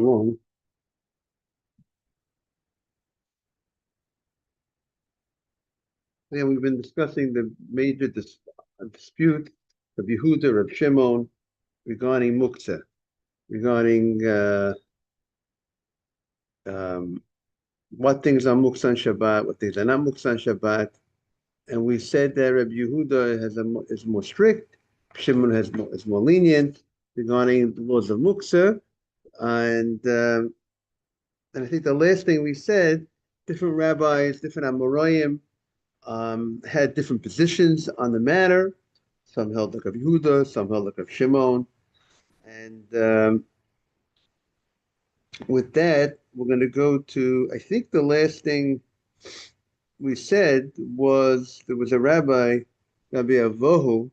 along. Yeah, we've been discussing the major dispute of Yehuda of Shimon regarding muktzah, regarding um, what things are muktzah on Shabbat, what things are not muktzah on Shabbat. And we said that Rabbi Yehuda is more strict, Shimon is more lenient regarding the laws of muktzah. And I think the last thing we said, different rabbis, different Amoraim, had different positions on the matter. Some held like Rabbi Yehuda, some held like Rabbi Shimon. And with that, we're going to go to, I think the last thing we said was there was a rabbi, Rabbi Avohu,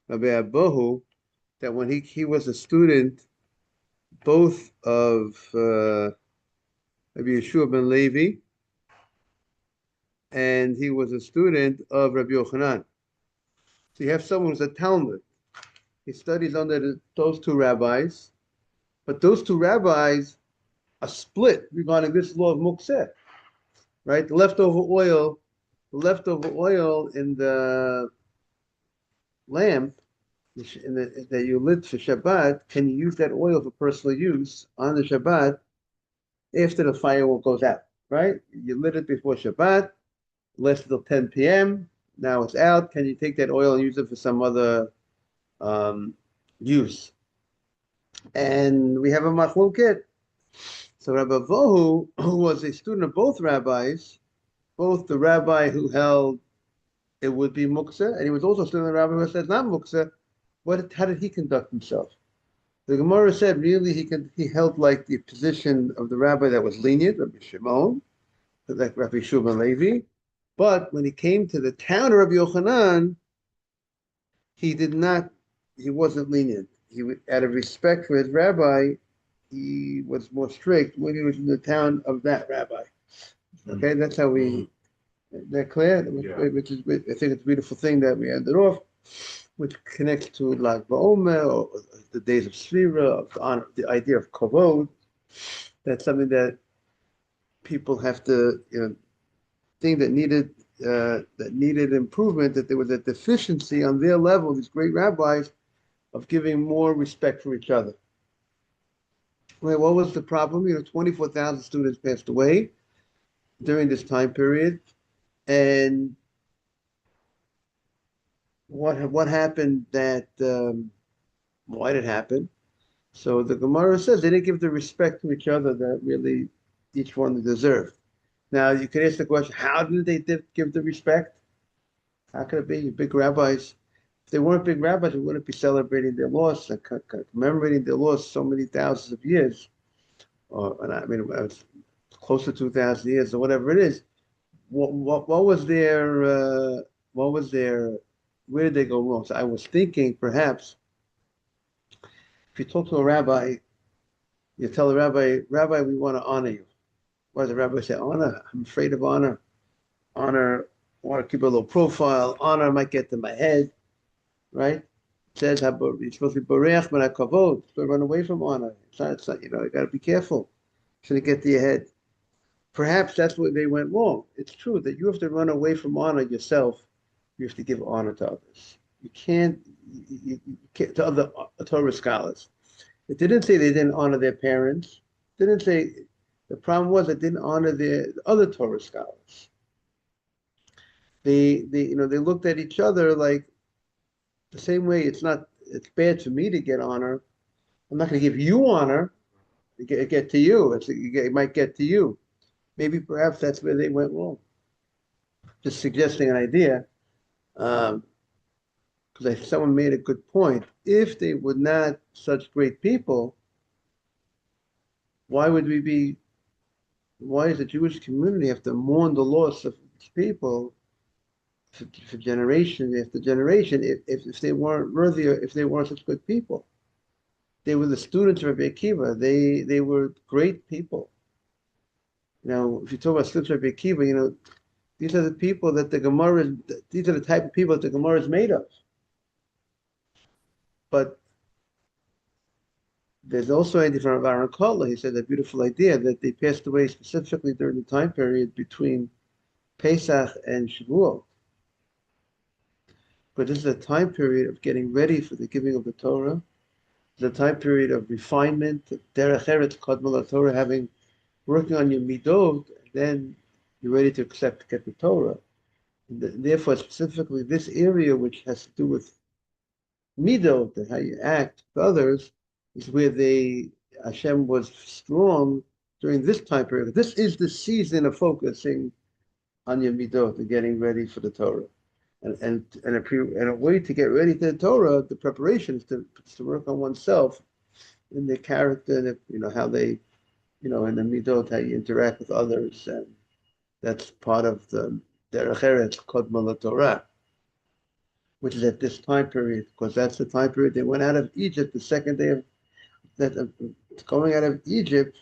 that when he was a student both of Rabbi Yeshua ben Levi, and he was a student of Rabbi Yochanan. So you have someone who's a Talmud. He studies under those two rabbis, but those two rabbis are split regarding this law of mukseh, right? The leftover oil in the lamp that you lit for Shabbat, can you use that oil for personal use on the Shabbat after the firework goes out, right? You lit it before Shabbat, lasted till 10 p.m. Now it's out. Can you take that oil and use it for some other use? And we have a machloket. So Rabbi Vohu, who was a student of both rabbis, both the rabbi who held it would be muktzah, and he was also a student of the rabbi who said not muktzah. How did he conduct himself? The Gemara said really he held like the position of the rabbi that was lenient, Rabbi Shimon, like Rabbi Yeshua ben Levi. But when he came to the town of Rabbi Yochanan, he wasn't lenient. Out of respect for his rabbi, he was more strict when he was in the town of that rabbi. Okay, that's how we. Is that clear? Yeah. I think it's a beautiful thing that we ended off, which connects to Lag BaOmer, or the days of Shvira, of the idea of kavod. That's something that people have to, think that needed improvement. That there was a deficiency on their level, these great rabbis, of giving more respect for each other. Well, what was the problem? 24,000 students passed away during this time period. And what happened that, why did it happen? So the Gemara says they didn't give the respect to each other that really each one deserved. Now, you could ask the question, how did they give the respect? How could it be? Big rabbis. If they weren't big rabbis, we wouldn't be celebrating their loss and commemorating their loss so many thousands of years. Close to 2,000 years or whatever it is. What was their, where did they go wrong? So I was thinking perhaps if you talk to a rabbi, you tell the rabbi, we want to honor you. What does the rabbi say? Honor? I'm afraid of honor. Honor, I want to keep a low profile. Honor might get to my head, right? It says you're supposed to be boreach min hakavod, to run away from honor. It's not, you got to be careful. Shouldn't get to your head. Perhaps that's where they went wrong. It's true that you have to run away from honor yourself. You have to give honor to others. You can't to other Torah scholars. It didn't say they didn't honor their parents. It didn't say the problem was they didn't honor the other Torah scholars. They looked at each other like the same way. It's bad for me to get honor. I'm not going to give you honor. It get to you. It might get to you. Maybe perhaps that's where they went wrong. Just suggesting an idea, because someone made a good point. If they were not such great people, why does the Jewish community have to mourn the loss of its people for generation after generation if they weren't worthy, or if they weren't such good people? They were the students of Rabbi Akiva. They were great people. If you talk about students of Rabbi Akiva, these are the people that these are the type of people that the Gemara is made of. But There's also a different Aaron Kotler. He said a beautiful idea that they passed away specifically during the time period between Pesach and Shavuot. But this is a time period of getting ready for the giving of the Torah. It's a time period of refinement, derech eretz kodma Torah, having working on your midot, and then you're ready to get the Torah. Therefore, specifically this area, which has to do with midot and how you act with others, is where Hashem was strong during this time period. This is the season of focusing on your midot and getting ready for the Torah. And a way to get ready to the Torah, the preparation is to work on oneself in their character, and how they, in the midot, how you interact with others, and that's part of the derech eretz kodma Torah, which is at this time period, because that's the time period they went out of Egypt. The second day of that, going out of Egypt,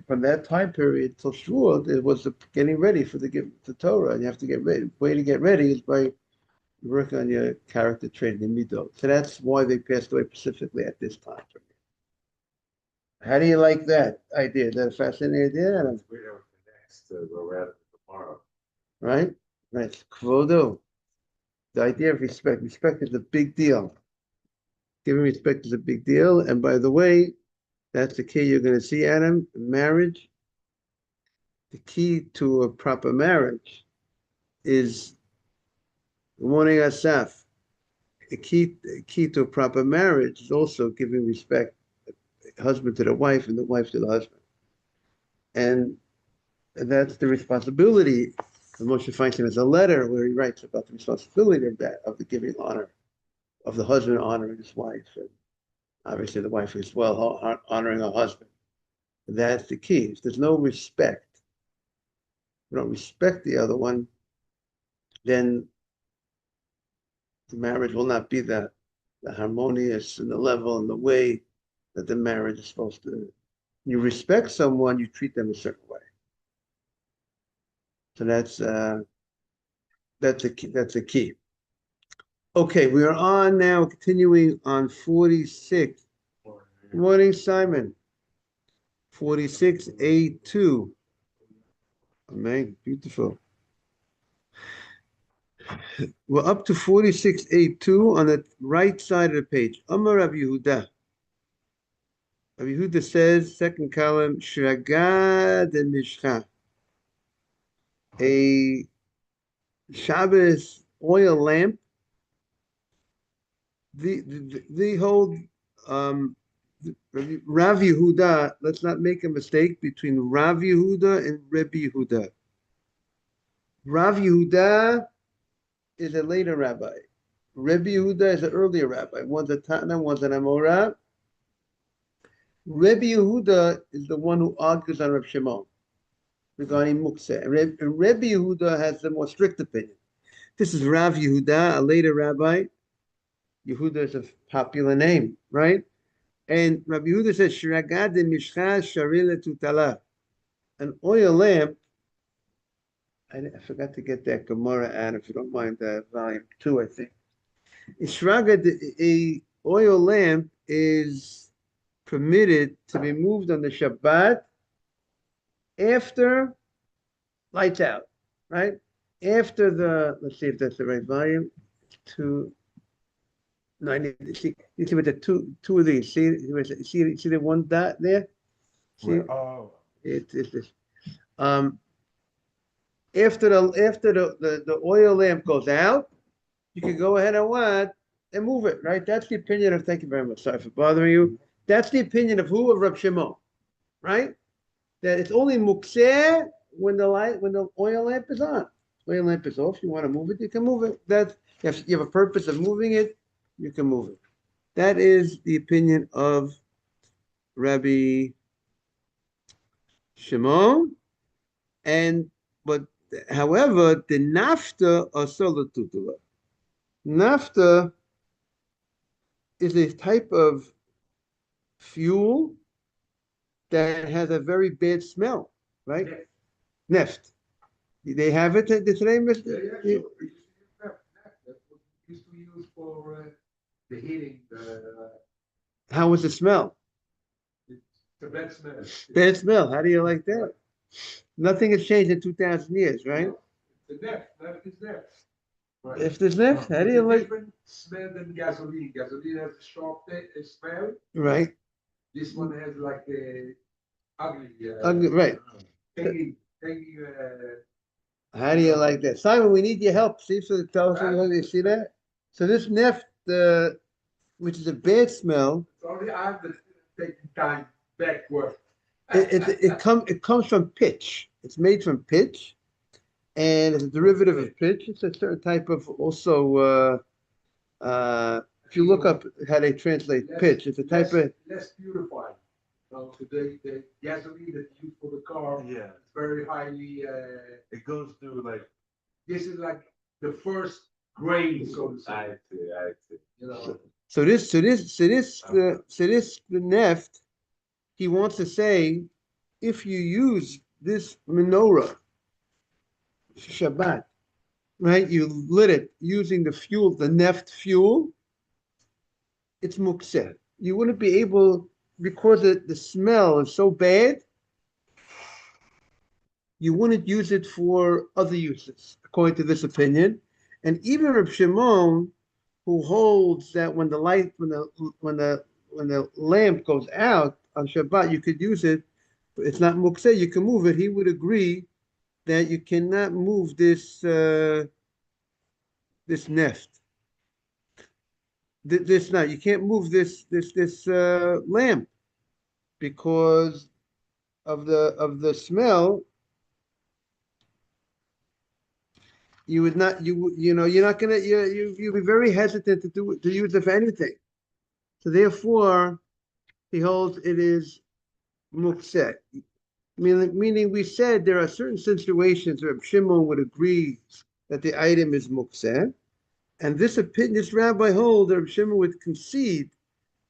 from that time period till Shavuot, it was getting ready for the Torah. And you have to get ready. The way to get ready is by working on your character trait in midot. So that's why they passed away specifically at this time period. How do you like that idea? Is that a fascinating idea? We have the next go at tomorrow. Right? Right. Kvodo. The idea of respect. Respect is a big deal. Giving respect is a big deal. And by the way, that's the key you're going to see, Adam. Marriage. The key to a proper marriage is morning asaf. The key to a proper marriage is also giving respect, husband to the wife and the wife to the husband. And that's the responsibility. Moshe Feinstein has a letter where he writes about the responsibility of that, of the giving honor, of the husband honoring his wife, and obviously the wife as well honoring her husband. That's the key. If there's no respect, we don't respect the other one, then the marriage will not be the harmonious and the level and the way that the marriage is supposed to. You respect someone, you treat them a certain way. So that's a key. That's a key. Okay, we are on now, continuing on 46. Good morning, Simon. 46A2. Amen. Beautiful. We're up to 46A2 on the right side of the page. Amar Rabbi Yehuda. Rabbi Yehuda says, second column, Shraga de Mishcha. A Shabbos oil lamp. They hold Rav Yehuda. Let's not make a mistake between Rav Yehuda and Rebbe Yehuda. Rav Yehuda is a later rabbi. Rebbe Yehuda is an earlier rabbi. One's a Tana, one's an Amora. Rebbe Yehuda is the one who argues on Reb Shimon regarding Muktzeh. And Rebbe Yehuda has the more strict opinion. This is Rav Yehuda, a later rabbi. Yehuda is a popular name, right? And Rabbi Yehuda says, Shiragad de Mishcha Sharila Tutala. An oil lamp. I forgot to get that Gemara out, if you don't mind, volume 2, I think. Shiragad, a oil lamp is permitted to be moved on the Shabbat after lights out, right? After let's see if that's the right volume, 290. You see with the two of these. See the one dot there? See? Oh. It's this. After the oil lamp goes out, you can go ahead and what? And move it, right? That's the opinion of, thank you very much. Sorry for bothering you. That's the opinion of who? Of Reb Shimon, right? That it's only mukseh when the oil lamp is on. Oil lamp is off. You want to move it, you can move it. If you have a purpose of moving it, you can move it. That is the opinion of Rabbi Shimon. However, the nafta are solitutula. Nafta is a type of fuel that has a very bad smell, right? Neft. They have it today, Mr. Yeah, sure. That's what we used to use for the heating. How was the smell? The bad smell. Bad smell. How do you like that? Nothing has changed in 2,000 years, right? The neft is neft. Right. If there's neft, how do It's you a like? different smell than gasoline. Gasoline has a strong smell. Right. This one has like a ugly, Right. hanging, How do you like that? Simon, we need your help. See, so tell us, you see that? So this neft, which is a bad smell, sorry, I'm taking time backward. it comes from pitch. It's made from pitch, and it's a derivative of pitch. It's a certain type of also. If you look up how they translate pitch, it's a type of less purified. So today the gasoline that you use for the car, Yeah, is very highly. it goes through like This is like the first grade, so to say. I see. You know, the neft. He wants to say, if you use this menorah Shabbat, right? You lit it using the fuel, the neft fuel. It's mukseh. You wouldn't be able, because the smell is so bad, you wouldn't use it for other uses, according to this opinion. And even Reb Shimon, who holds that when the light, when the lamp goes out on Shabbat, you could use it. It's not mukseh. You can move it. He would agree that you cannot move this this neft. This now you can't move this lamp because of the smell. You would not you're not gonna you'd be very hesitant to use it for anything. So therefore, he holds it is mukseh. Meaning we said there are certain situations where Shimon would agree that the item is mukseh, and this opinion, this rabbi holds that Shimon would concede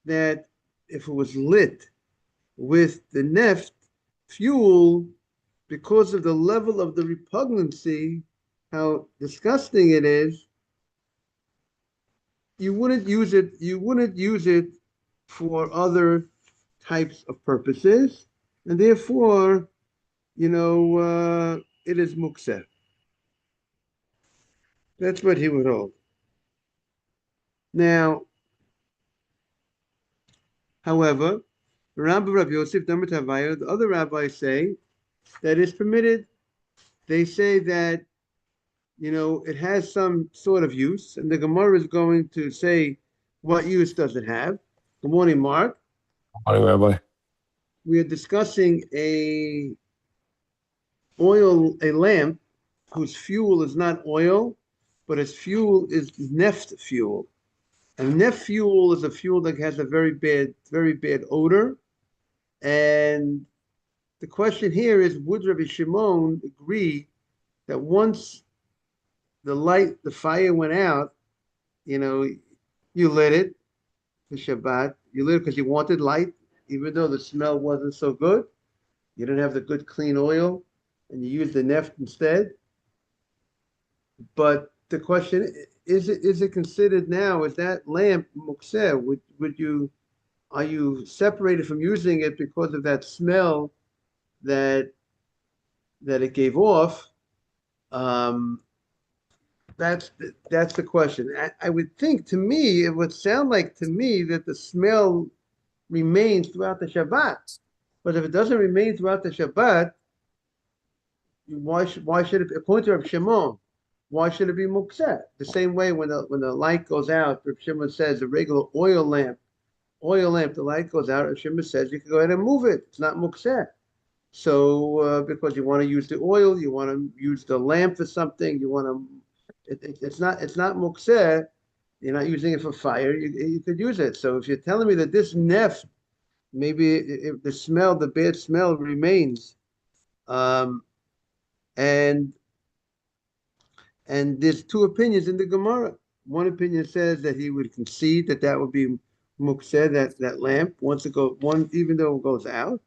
that if it was lit with the neft fuel, because of the level of the repugnancy, how disgusting it is, you wouldn't use it. You wouldn't use it for other types of purposes, and therefore, it is mukseh. That's what he would hold. Now, however, Rabbi Yosef, the other rabbis say that it's permitted. They say that it has some sort of use, and the Gemara is going to say what use does it have. Good morning, Mark. Morning, Rabbi. We are discussing a lamp whose fuel is not oil, but its fuel is neft fuel. And neft fuel is a fuel that has a very bad odor. And the question here is, would Rabbi Shimon agree that once the fire went out, you lit it for Shabbat, you lit it because you wanted light, even though the smell wasn't so good, you didn't have the good clean oil, and you used the neft instead. But the question is it considered now, is that lamp mukseh? Are you separated from using it because of that smell that it gave off? That's the question. I would think, to me, it would sound like to me that the smell remains throughout the Shabbat. But if it doesn't remain throughout the Shabbat, why should it, according to Reb Shimon, why should it be mukseh? The same way when the light goes out, Reb Shimon says a regular oil lamp, the light goes out, Reb Shimon says you can go ahead and move it. It's not mukseh. So because you want to use the oil, you want to use the lamp for something, you want to. It's not mukseh. You're not using it for fire. You could use it. So if you're telling me that this neft, maybe if the bad smell remains, and there's two opinions in the Gemara. One opinion says that he would concede that would be mukseh, that lamp even though it goes out,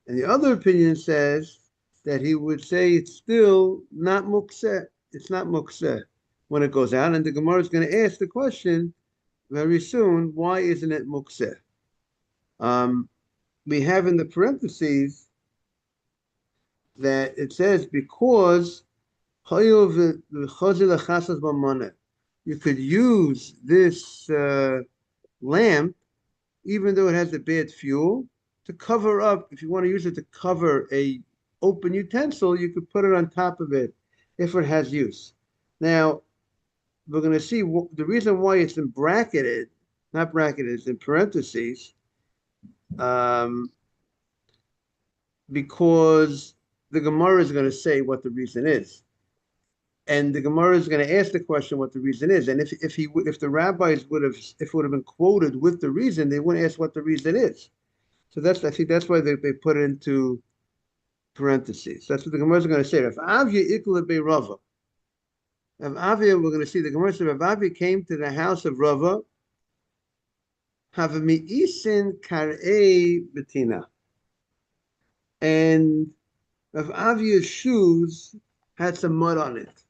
and the other opinion says that he would say it's still not mukseh. It's not mukseh when it goes out, and the Gemara is going to ask the question very soon: why isn't it mukseh? we have in the parentheses that it says because you could use this lamp, even though it has a bad fuel, to cover up. If you want to use it to cover a open utensil, you could put it on top of it if it has use. Now, we're going to see the reason why it's in bracketed, not bracketed, it's in parentheses, because the Gemara is going to say what the reason is. And the Gemara is going to ask the question what the reason is. And if the rabbis would have been quoted with the reason, they wouldn't ask what the reason is. So I think that's why they put it into parentheses. That's what the Gemara is going to say. If Avya ikla be Rava, if Avya, we're going to see the Gemara said if Avya came to the house of Rava, have a mi'isin karei betina, and if Avya's shoes had some mud on it.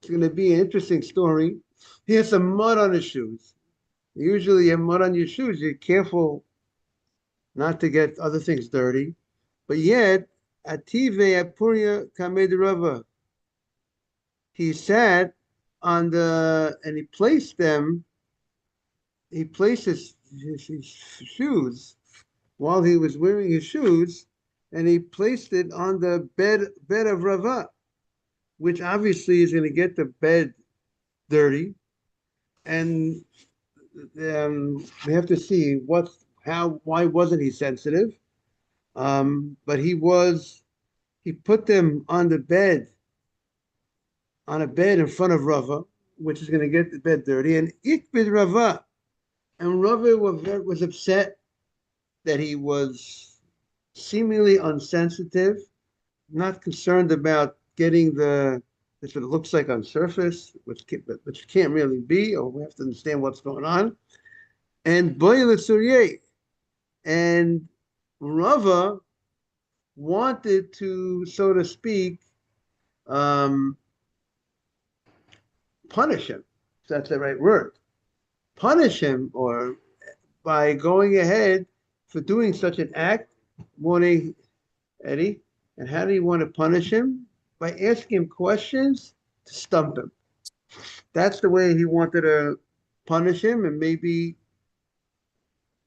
It's going to be an interesting story. He has some mud on his shoes. Usually, you have mud on your shoes. You're careful not to get other things dirty. But yet, Ative Apuria Kamed Rava. He sat on and he placed his shoes while he was wearing his shoes, and he placed it on the bed of Rava, which obviously is going to get the bed dirty. And we have to see why wasn't he sensitive? But he put them on a bed in front of Rava, which is going to get the bed dirty. And Ikbid Rava, and Rava was upset that he was seemingly unsensitive, not concerned about getting this what it looks like on surface, which can't really be, or we have to understand what's going on. And Boyle Surye, and Rava wanted to, so to speak, punish him, if that's the right word. Punish him, or by going ahead for doing such an act, morning, Eddie. And how do you want to punish him? By asking him questions to stump him. That's the way he wanted to punish him, and maybe,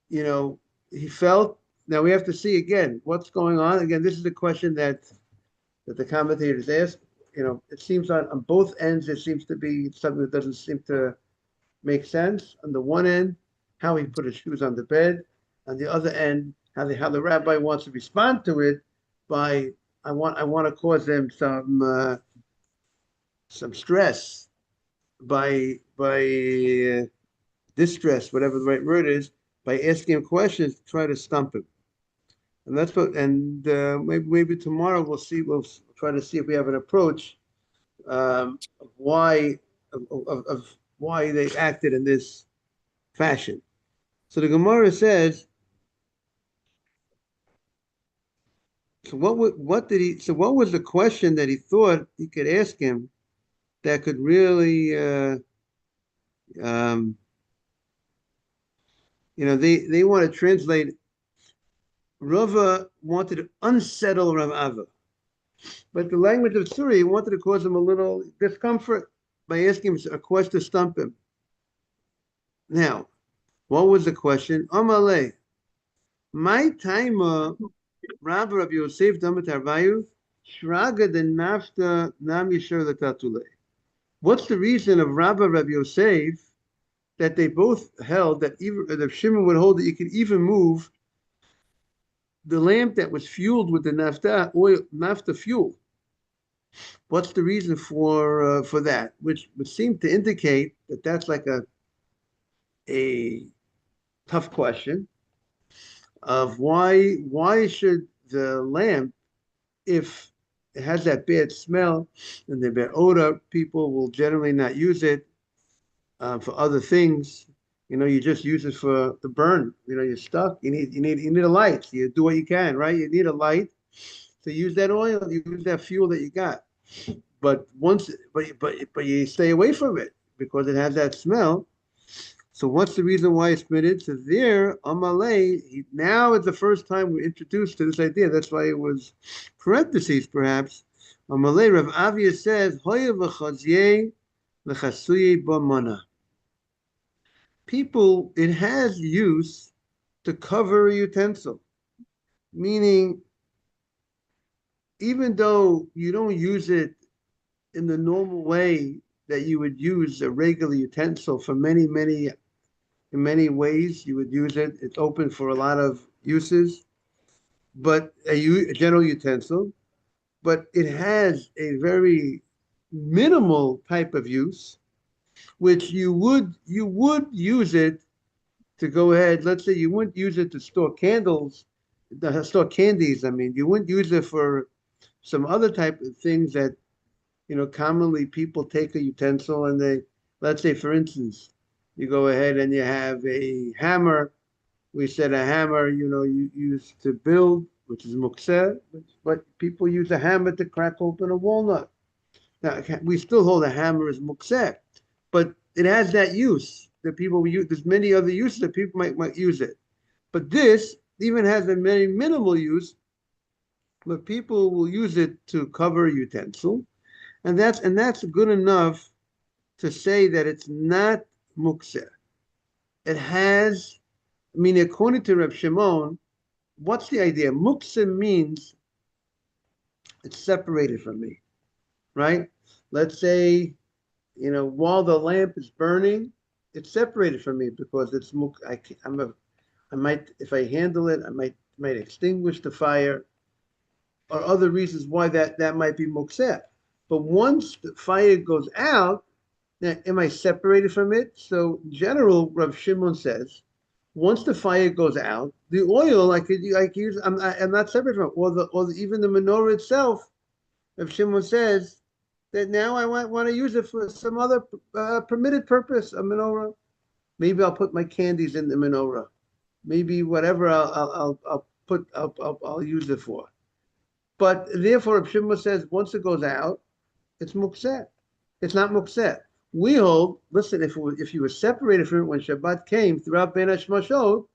he felt. Now we have to see again what's going on. Again, this is the question that the commentators asked. It seems on both ends there seems to be something that doesn't seem to make sense. On the one end, how he put his shoes on the bed. On the other end, how the rabbi wants to respond to it by I want to cause them some stress by distress, whatever the right word is, by asking him questions to try to stump him. And that's what. And maybe tomorrow we'll see. We'll try to see if we have an approach of why they acted in this fashion. So the Gemara says. So what was the question that he thought he could ask him that could really, they want to translate. Rava wanted to unsettle Rav Ava, but the language of Suri wanted to cause him a little discomfort by asking him a question to stump him. Now, what was the question? Amalei, my time. Rabbi Rabbi Yosef Damat Arvayu Shraga de Nafta Nam Yisher Latatule. What's the reason of Rabbi Rabbi Yosef that they both held that even the Shimon would hold that you could even move the lamp that was fueled with the nafta fuel? What's the reason for that? Which would seem to indicate that that's like a tough question. Of why should the lamp, if it has that bad smell and the bad odor, people will generally not use it for other things. You just use it for the burn. You're stuck. You need a light. You do what you can, right? You need a light. So use that oil. Use that fuel that you got. But you stay away from it because it has that smell. So what's the reason why it's permitted? So there, Amalei, now is the first time we're introduced to this idea. That's why it was parentheses, perhaps. Amalei, Rav Avia says, Hoya v'chazyeh l'chasuye b'mana. People, it has use to cover a utensil, meaning even though you don't use it in the normal way that you would use a regular utensil for in many ways you would use it. It's open for a lot of uses, but a general utensil, but it has a very minimal type of use, which you would use it to go ahead. Let's say you wouldn't use it to store candles, to store candies. I mean, you wouldn't use it for some other type of things that commonly people take a utensil and they, let's say, for instance, you go ahead and you have a hammer. We said a hammer, you use to build, which is mukseh, but people use a hammer to crack open a walnut. Now, we still hold a hammer as mukseh, but it has that use that people use. There's many other uses that people might use it. But this even has a very minimal use, but people will use it to cover a utensil. And that's good enough to say that it's not mukseh. It has, I mean, according to Reb Shimon, what's the idea? Mukseh means it's separated from me, right? Let's say, while the lamp is burning, it's separated from me because it's I might, if I handle it, I might extinguish the fire, or other reasons why that might be mukseh. But once the fire goes out, now, am I separated from it? So, in general, Rav Shimon says, once the fire goes out, the oil I could use. I'm not separated from it, even the menorah itself. Rav Shimon says that now I want to use it for some other permitted purpose. A menorah. Maybe I'll put my candies in the menorah. Maybe whatever I'll use it for. But therefore, Rav Shimon says once it goes out, it's mukseh. It's not mukseh. We hold, listen, if you were separated from it when Shabbat came throughout Ben Hashmashot,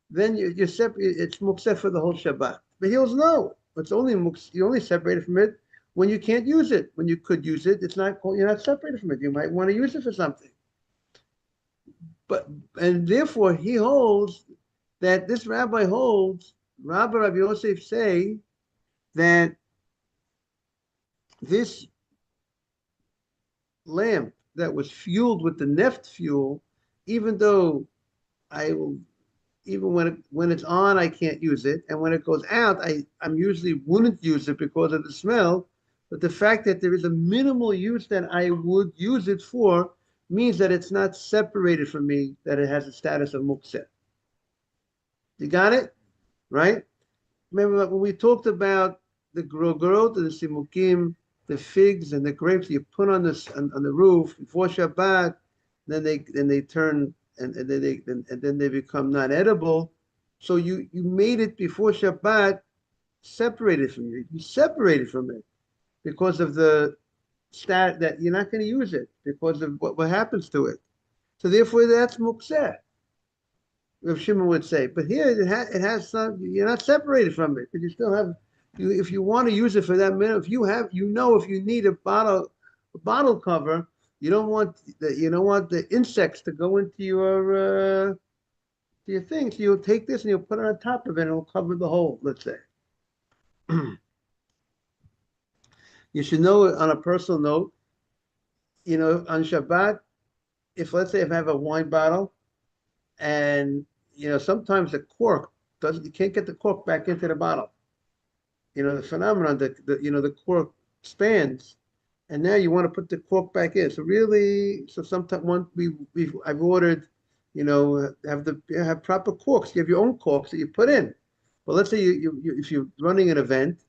then you're separate. It's mukseh for the whole Shabbat. But he holds no. It's only you're only separated from it when you can't use it. When you could use it, you're not separated from it. You might want to use it for something. And therefore he holds that this rabbi holds, Rabbi Yosef say that this lamp that was fueled with the neft fuel, even though even when it's on, I can't use it, and when it goes out, I'm usually wouldn't use it because of the smell. But the fact that there is a minimal use that I would use it for means that it's not separated from me, that it has a status of mukseh. You got it? Right? Remember when we talked about the grogorot and the simukim, the figs and the grapes you put on the roof before Shabbat, then they turn and then they become not edible. So you made it before Shabbat, separated from you. You separated from it because of the stat that you're not going to use it because of what happens to it. So therefore, that's mukseh. Rav Shimon would say, but here it has some. You're not separated from it, but you still have. If you want to use it for that minute, if you need a bottle cover, you don't want the insects to go into your thing. So you'll take this and you'll put it on top of it, and it'll cover the hole. Let's say. You should know on a personal note, on Shabbat, let's say if I have a wine bottle, and sometimes the cork you can't get the cork back into the bottle. The phenomenon that the cork expands, and now you want to put the cork back in. So sometimes I've ordered, have proper corks. You have your own corks that you put in. But let's say if you're running an event,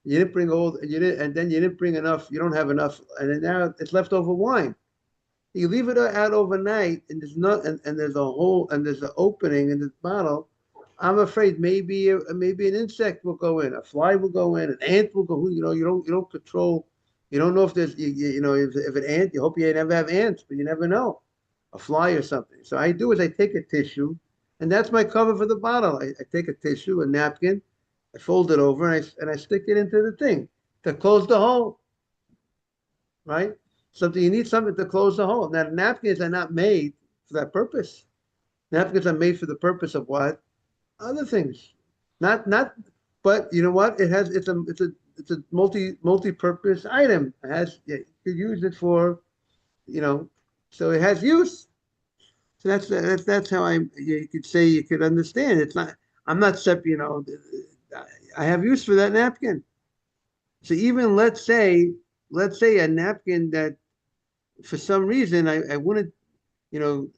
you didn't bring and then you didn't bring enough. You don't have enough, and then now it's leftover wine. You leave it out overnight, and there's a hole, and there's an opening in this bottle. I'm afraid maybe an insect will go in, a fly will go in, an ant will go. You don't control. You don't know if there's if an ant. You hope you never have ants, but you never know. a fly or something. So I do is I take a tissue, and that's my cover for the bottle. I take a tissue, a napkin, I fold it over, and I stick it into the thing to close the hole, right? Something you need something to close the hole. Now napkins are not made for that purpose. Napkins are made for the purpose of what? Other things. Not. But you know what? It's a multi-purpose item. It has you could use it for, you know, so it has use. So that's how you could say you could understand. It's not. I'm not you know. I have use for that napkin. So even let's say a napkin that for some reason I wouldn't, you know,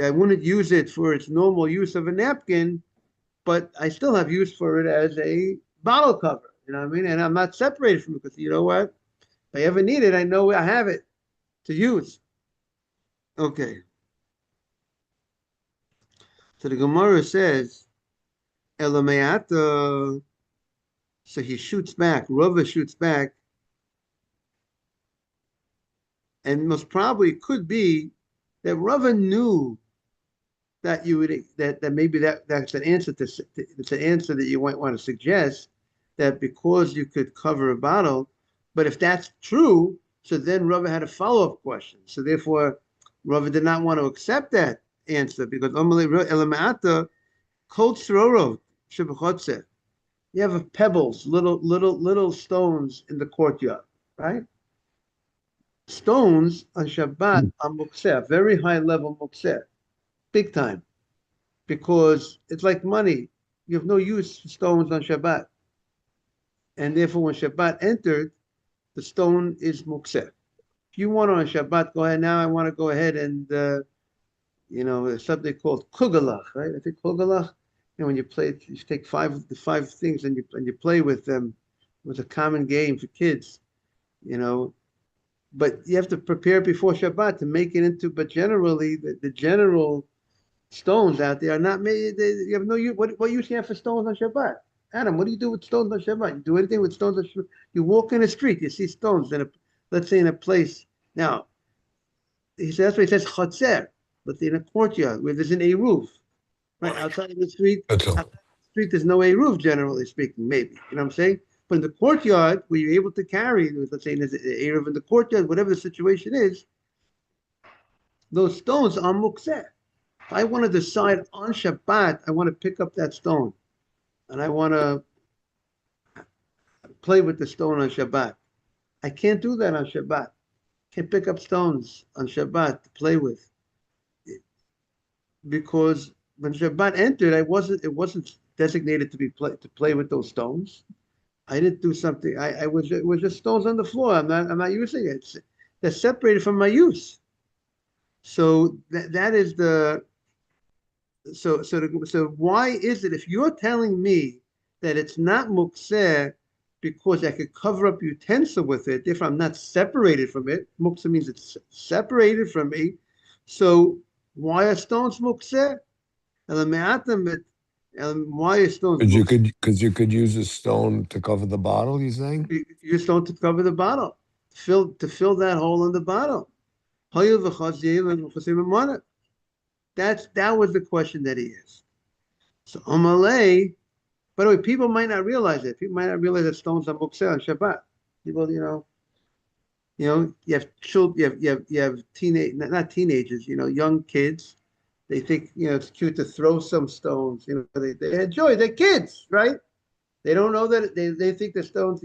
I wouldn't use it for its normal use of a napkin, but I still have use for it as a bottle cover. You know what I mean? And I'm not separated from it because you know what? If I ever need it, I know I have it to use. Okay. So the Gemara says, Elameata. So he shoots back. Rava shoots back, and most probably could be that Rava knew that you would that maybe that's an answer to it's an answer that you might want to suggest that because you could cover a bottle, but if that's true, so then Rava had a follow-up question. So therefore, Rava did not want to accept that answer because you have pebbles, little stones in the courtyard, right? Stones on Shabbat are mukseh, very high level mukseh, big time, because it's like money. You have no use for stones on Shabbat. And therefore, when Shabbat entered, the stone is mukseh. If you want on Shabbat, go ahead. Now I want to go ahead and, there's something called kugalach, right? I think kugalach, when you play, you take the five things and you play with them. It was a common game for kids, but you have to prepare before Shabbat to make it into, but generally, the general stones out there are not made. You have no use. What use you have for stones on Shabbat? Adam, what do you do with stones on Shabbat? You do anything with stones on Shabbat? You walk in the street, you see stones let's say in a place. Now, that's why he says chotzer, but in a courtyard where there's an eruv, right? Outside of the street, there's no eruv, generally speaking, maybe. You know what I'm saying? But in the courtyard, where you're able to carry, let's say there's an eruv in the courtyard, whatever the situation is, those stones are mukseh. If I want to decide on Shabbat, I want to pick up that stone, and I want to play with the stone on Shabbat. I can't do that on Shabbat. Can't pick up stones on Shabbat to play with, because when Shabbat entered, it wasn't designated to play with those stones. I didn't do something. It was just stones on the floor. I'm not using it. They're separated from my use. So that is the. So why is it, if you're telling me that it's not mukseh because I could cover up utensil with it, if I'm not separated from it, mukseh means it's separated from me. So why are stones mukseh? And why are stones? Because you could use a stone to cover the bottle. You saying? Use stone to cover the bottle, to fill that hole in the bottle. That was the question that he asked. So Amalei, by the way, people might not realize it. People might not realize that stones are mukseh on Shabbat. People, you have children, you have not teenagers, young kids. They think, it's cute to throw some stones. They enjoy. They're kids, right? They don't know that they think the stones.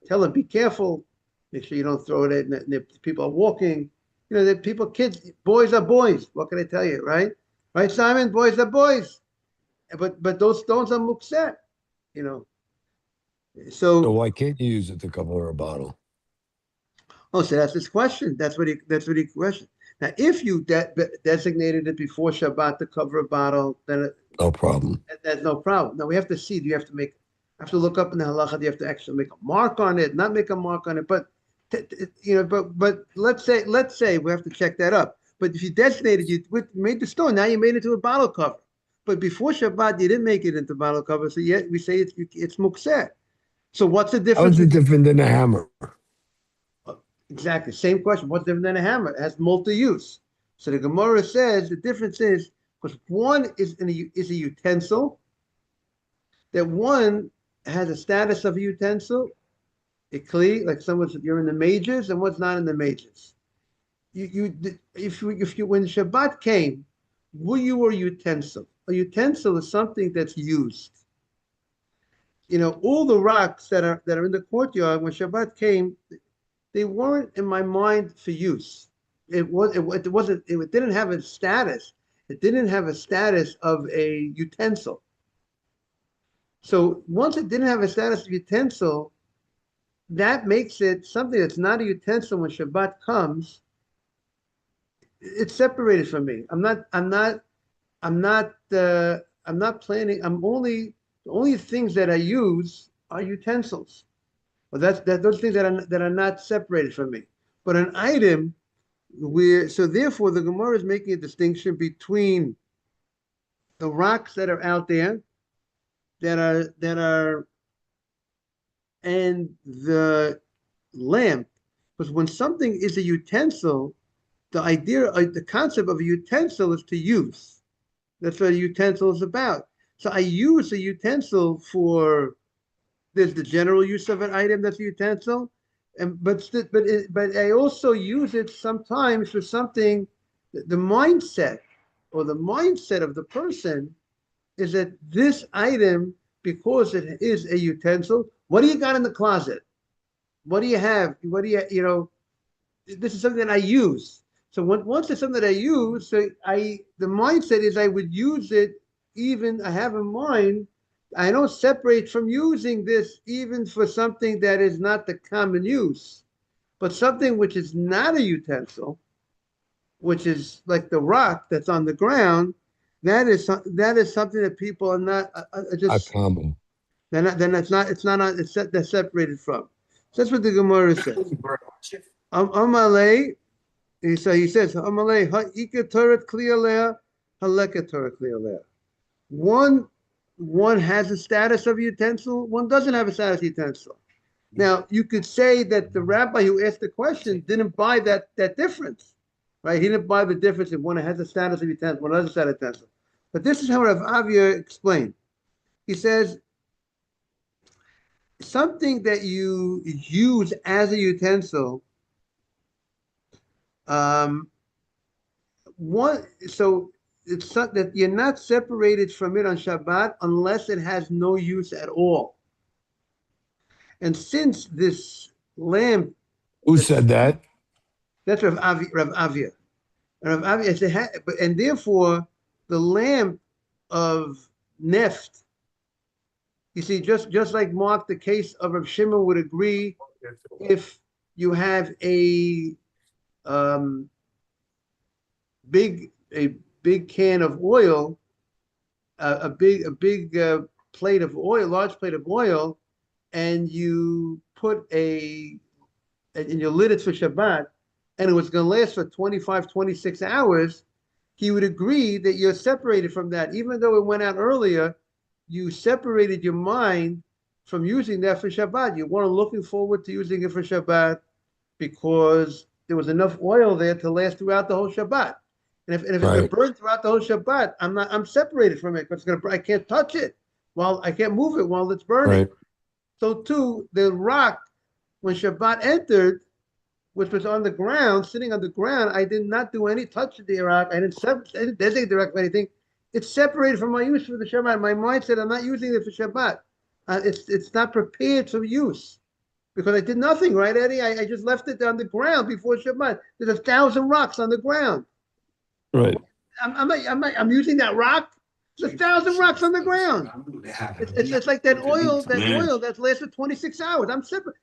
Tell them, be careful. Make sure you don't throw it in. And people are walking. The people, kids, boys are boys. What can I tell you, right? Right, Simon? Boys are boys. But those stones are mukseh, So why can't you use it to cover a bottle? Oh, so that's his question. That's what he questioned. Now, if you designated it before Shabbat to cover a bottle, then no problem. There's no problem. Now we have to see. Do you have to look up in the halacha? Do you have to actually make a mark on it? Not make a mark on it, but but let's say we have to check that up. But if you designated, you made the stone, now you made it into a bottle cover. But before Shabbat, you didn't make it into bottle cover, so yet we say it's mukseh. So what's the difference? How is it different than a hammer? Exactly, same question. What's different than a hammer? It has multi-use. So the Gemara says the difference is because one is a utensil, that one has a status of a utensil, a kli, like you're in the majors, and one's not in the majors. If you when Shabbat came, were you a utensil? A utensil is something that's used. All the rocks that are in the courtyard when Shabbat came, they weren't in my mind for use. It wasn't. It didn't have a status. It didn't have a status of a utensil. So once it didn't have a status of utensil, that makes it something that's not a utensil when Shabbat comes. It's separated from me. I'm not planning. The only things that I use are utensils. Well, those things that are not separated from me. But an item so therefore the Gemara is making a distinction between the rocks that are out there that are and the lamp. Because when something is a utensil, the concept of a utensil is to use. That's what a utensil is about. So I use a utensil there's the general use of an item that's a utensil, but I also use it sometimes for something. The mindset of the person is that this item, because it is a utensil, what do you got in the closet? What do you have? This is something that I use. So once it's something that I use, the mindset is I would use it. Even I have in mind, I don't separate from using this even for something that is not the common use, but something which is not a utensil, which is like the rock that's on the ground. That is something that people are not just common. They're separated from. So that's what the Gemara says. Amalei. So he says, Amalei ha'ika torat kliyaleh, haleka torat kliyaleh. One has a status of utensil, one doesn't have a status of utensil. Now, you could say that the rabbi who asked the question didn't buy that difference, right? He didn't buy the difference if one has a status of utensil, one has a status of utensil. But this is how Rav Avia explained. He says, something that you use as a utensil, so it's that you're not separated from it on Shabbat unless it has no use at all. And since this lamp, Who said that? that's Rav Avia. And Rav Avia said, and therefore the lamp of Neft, you see, just like Mark, the case of Rav Shimon would agree, if you have a big can of oil, a big plate of oil, large plate of oil, and you and you lit it for Shabbat, and it was going to last for 25, 26 hours, he would agree that you're separated from that. Even though it went out earlier, you separated your mind from using that for Shabbat. You weren't looking forward to using it for Shabbat because there was enough oil there to last throughout the whole Shabbat. And if it's going to burn throughout the whole Shabbat, I'm separated from it. But I can't touch it. I can't move it while it's burning. Right. So too, the rock, when Shabbat entered, which was on the ground, sitting on the ground, I did not do any touch of the rock. I didn't designate the rock for anything. It's separated from my use for the Shabbat. My mind said I'm not using it for Shabbat. It's not prepared for use because I did nothing, right, Eddie? I just left it on the ground before Shabbat. There's 1,000 rocks on the ground. Right. I'm using that rock. There's 1,000 rocks on the ground. It's like that oil that's lasted 26 hours. I'm separate.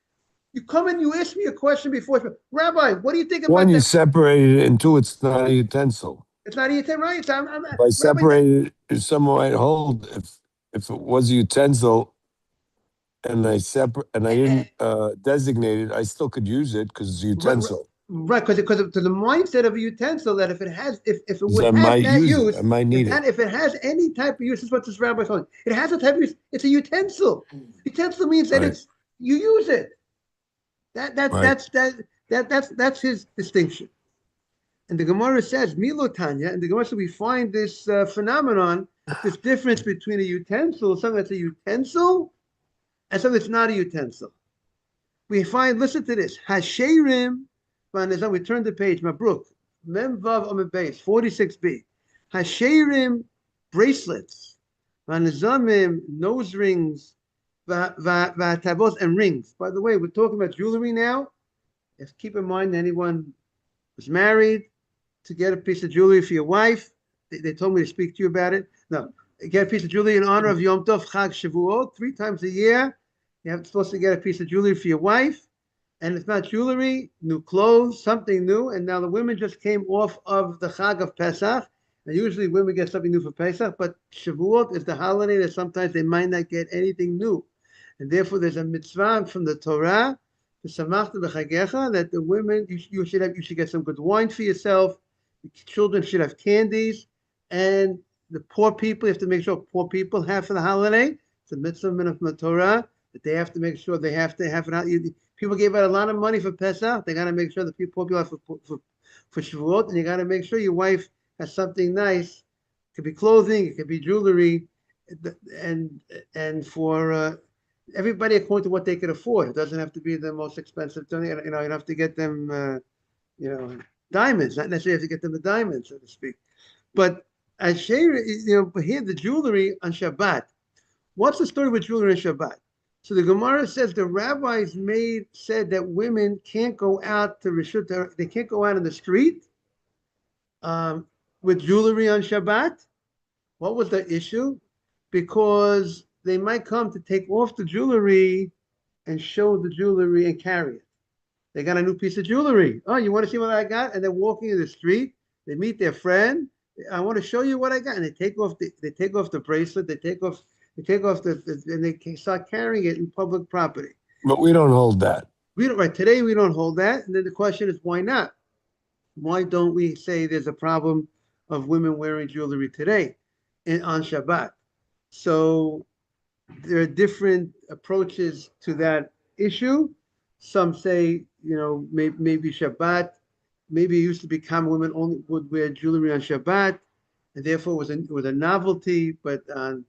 You come in, you ask me a question before, Rabbi, what do you think about One, you that? separated it, and two, it's not a utensil. It's not a utensil, right? If I separated it, someone might hold. If it was a utensil, and I didn't designate it, I still could use it because it's a utensil. Right, because to the mindset of a utensil that if it would have might that use use, it. I might need it. If it has any type of use, this is what this rabbi is telling. It has a type of use. It's a utensil. Utensil means that you use it. That's his distinction. And the Gemara says, Milo Tanya, and the Gemara says we find this phenomenon, this difference between a utensil, something that's a utensil, and something that's not a utensil. We find, listen to this, Hasherim, we turn the page, Mabruk, Mem Vav Amid Beis, 46b. Hasherim, bracelets, Vanizamim, nose rings, Vatavos, and rings. By the way, we're talking about jewelry now. If keep in mind, anyone who's married, to get a piece of jewelry for your wife, they told me to speak to you about it. No, get a piece of jewelry in honor of Yom Tov Chag Shavuot, 3 times a year. You're supposed to get a piece of jewelry for your wife, and it's not jewelry, new clothes, something new. And now the women just came off of the Chag of Pesach. And usually women get something new for Pesach, but Shavuot is the holiday that sometimes they might not get anything new. And therefore there's a mitzvah from the Torah, that the women, you should get some good wine for yourself. The children should have candies, and the poor people, you have to make sure poor people have for the holiday. It's a mitzvah from the Torah that they have to make sure they have to have it. People gave out a lot of money for Pesach. They got to make sure the poor people have for Shavuot, and you got to make sure your wife has something nice. It could be clothing, it could be jewelry, and for everybody according to what they can afford. It doesn't have to be the most expensive thing. You don't have to get them, diamonds. Not necessarily have to get them the diamonds, so to speak. But here the jewelry on Shabbat. What's the story with jewelry on Shabbat? So the Gemara says the rabbis said that women can't go out to Rishut. They can't go out in the street with jewelry on Shabbat. What was the issue? Because they might come to take off the jewelry and show the jewelry and carry it. They got a new piece of jewelry. Oh, you want to see what I got? And they're walking in the street. They meet their friend. I want to show you what I got. And they take off the bracelet. They take off and they start carrying it in public property. But we don't hold that. Today we don't hold that. And then the question is, why not? Why don't we say there's a problem of women wearing jewelry today on Shabbat? So there are different approaches to that issue. Some say, maybe Shabbat, maybe it used to be common women only would wear jewelry on Shabbat, and therefore it was a novelty. But on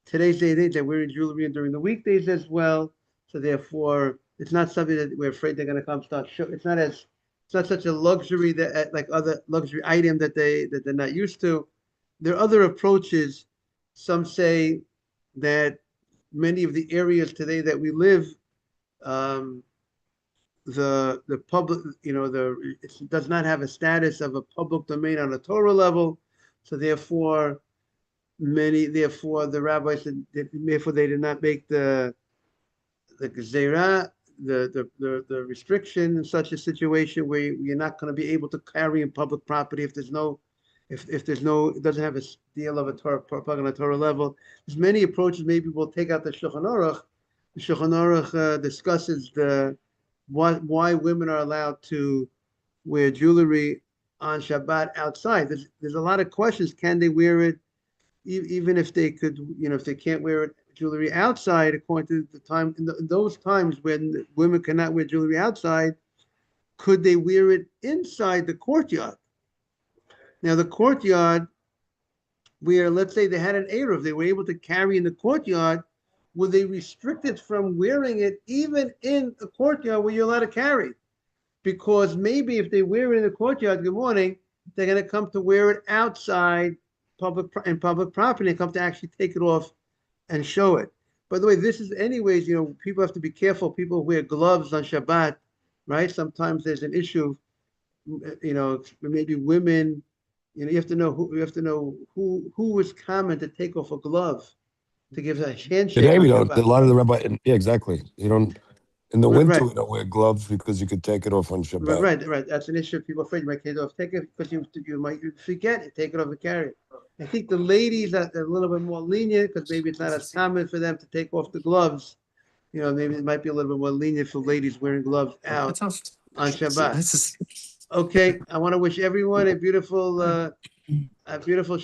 today's day, they're wearing jewelry during the weekdays as well. So therefore, it's not something that we're afraid they're going to come start showing. It's not such a luxury that like other luxury item that they're not used to. There are other approaches. Some say that many of the areas today that we live, the public, it does not have a status of a public domain on a Torah level. So therefore, the rabbis said, therefore they did not make the gezerah, the restriction in such a situation where you're not going to be able to carry in public property if it doesn't have a deal of a Torah on a Torah level. There's many approaches. Maybe we'll take out the Shulchan Aruch. The Shulchan Aruch discusses why women are allowed to wear jewelry on Shabbat outside. There's a lot of questions. Can they wear it, even if they could? If they can't wear it, jewelry outside, according to the time in those times when women cannot wear jewelry outside, could they wear it inside the courtyard? Now the courtyard, where let's say they had an Eruv, they were able to carry in the courtyard, were they restricted from wearing it even in a courtyard where you're allowed to carry? Because maybe if they wear it in the courtyard, good morning, they're going to come to wear it outside public property and come to actually take it off and show it. By the way, this is anyways, people have to be careful. People wear gloves on Shabbat, right? Sometimes there's an issue, maybe women, you have to know who was common to take off a glove, to give a handshake. Today we don't. A lot of the rabbi, yeah, exactly. You don't. In the winter, Right. we don't wear gloves because you could take it off on Shabbat. Right. That's an issue. People are afraid you might take it off. Take it because you might forget it. Take it off and carry it. I think the ladies are a little bit more lenient because maybe it's not as common for them to take off the gloves. Maybe it might be a little bit more lenient for ladies wearing gloves out on Shabbat. Okay, I want to wish everyone a beautiful Shabbat, a beautiful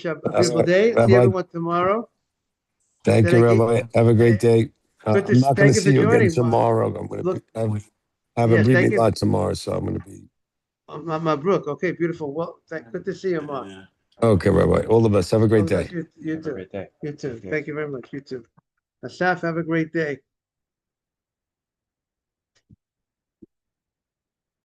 day. Rabbi, See everyone tomorrow. Thank you, Rabbi. Have a great day. I'm not going to see you again tomorrow. I'm going to have a Yes, briefing lot tomorrow, so I'm going to be Mabruk. Okay, beautiful. Well, good to see you, Mark. Okay, Rabbi. All the best. Have a great All the day. best. You Have a too. great day. You too. Thank you very much. You too. Asaf, have a great day.